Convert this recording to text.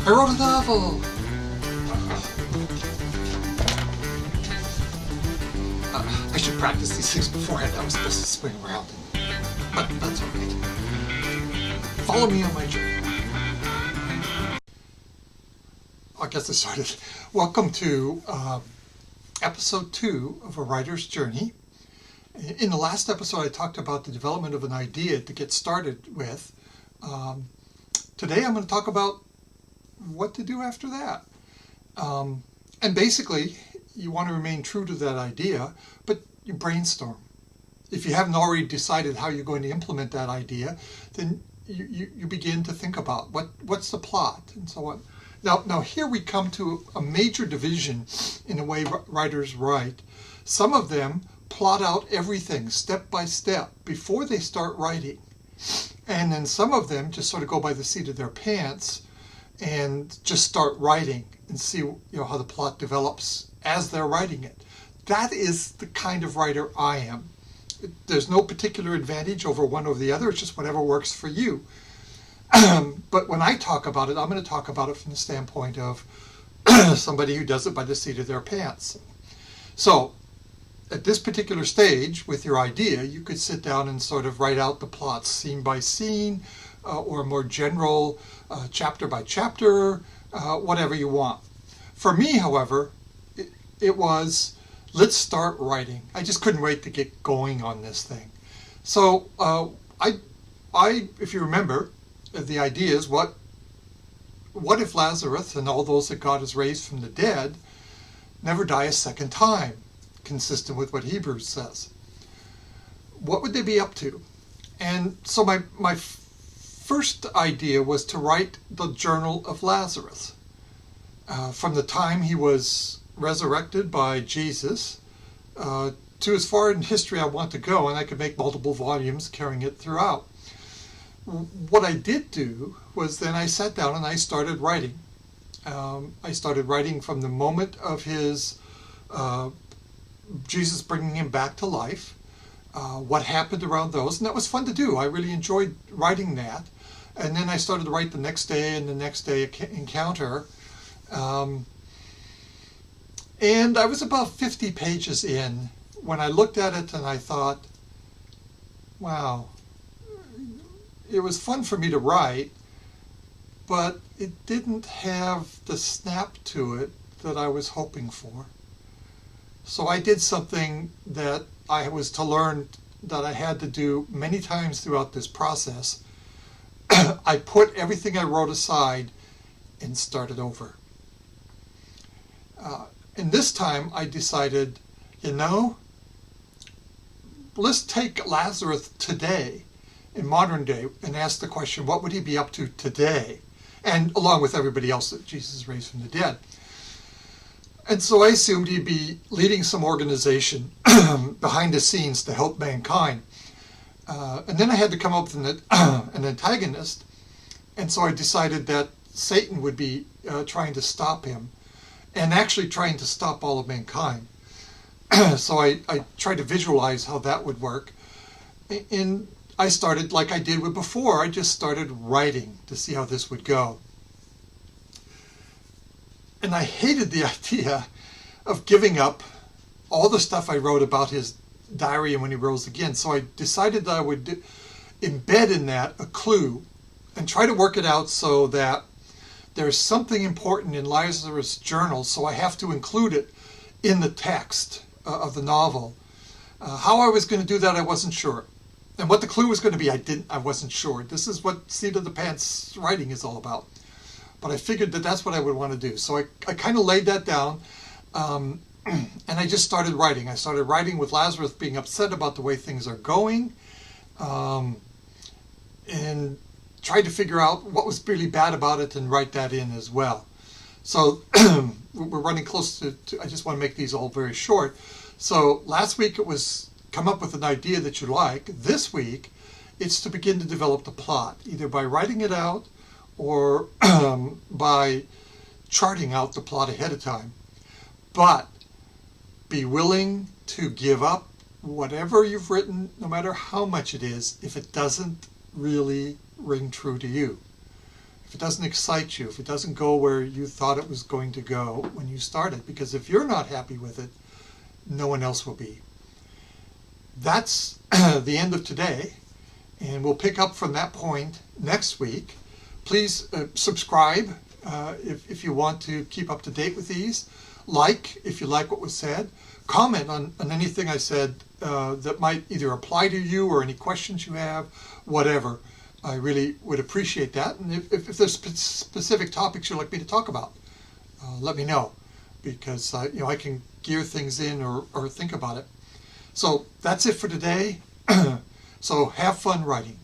I wrote a novel! I should practice these things beforehand. I was supposed to swing around, but that's all right. Follow me on my journey. I'll get this started. Welcome to episode 2 of A Writer's Journey. In the last episode, I talked about the development of an idea to get started with. Today, I'm going to talk about what to do after that. And basically, you want to remain true to that idea, but you brainstorm. If you haven't already decided how you're going to implement that idea, then you begin to think about what's the plot and so on. Now here we come to a major division in the way writers write. Some of them plot out everything step by step before they start writing. And then some of them just sort of go by the seat of their pants and just start writing and see how the plot develops as they're writing it. That is the kind of writer I am. There's no particular advantage over one or the other. It's just whatever works for you. But when I talk about it, I'm going to talk about it from the standpoint of somebody who does it by the seat of their pants. So at this particular stage with your idea, you could sit down and sort of write out the plot scene by scene, or more general chapter by chapter, whatever you want. For me, however, it was, let's start writing. I just couldn't wait to get going on this thing. So I, if you remember, the idea is what if Lazarus and all those that God has raised from the dead never die a second time, consistent with what Hebrews says? What would they be up to? And so my first idea was to write the journal of Lazarus. From the time he was resurrected by Jesus to as far in history I want to go, and I could make multiple volumes carrying it throughout. What I did do was then I sat down and I started writing. I started writing from the moment of his Jesus bringing him back to life, what happened around those, and that was fun to do. I really enjoyed writing that. And then I started to write the next day and the next day encounter. And I was about 50 pages in when I looked at it and I thought, wow, it was fun for me to write, but it didn't have the snap to it that I was hoping for. So I did something that I was to learn that I had to do many times throughout this process. I put everything I wrote aside and started over. And this time I decided, let's take Lazarus today, in modern day, and ask the question, what would he be up to today? And along with everybody else that Jesus raised from the dead. And so I assumed he'd be leading some organization behind the scenes to help mankind. And then I had to come up with an antagonist. And so I decided that Satan would be trying to stop him, and actually trying to stop all of mankind. So I tried to visualize how that would work. And I started like I did with before. I just started writing to see how this would go. And I hated the idea of giving up all the stuff I wrote about his diary and when he rose again. So I decided that I would embed in that a clue and try to work it out so that there's something important in Lazarus' journal, so I have to include it in the text of the novel. How I was going to do that, I wasn't sure. And what the clue was going to be, I wasn't sure. This is what seat of the pants writing is all about. But I figured that that's what I would want to do. So I kind of laid that down, and I just started writing. I started writing with Lazarus being upset about the way things are going, and tried to figure out what was really bad about it and write that in as well. So we're running close to, I just want to make these all very short. So last week it was come up with an idea that you like. This week it's to begin to develop the plot, either by writing it out or by charting out the plot ahead of time. But be willing to give up whatever you've written, no matter how much it is, if it doesn't really ring true to you. If it doesn't excite you, if it doesn't go where you thought it was going to go when you started. Because if you're not happy with it, no one else will be. That's the end of today, and we'll pick up from that point next week. Please subscribe if you want to keep up to date with these. Like if you like what was said. Comment on anything I said that might either apply to you or any questions you have, whatever. I really would appreciate that. And if there's specific topics you'd like me to talk about, let me know, because I can gear things in or think about it. So that's it for today. So have fun writing.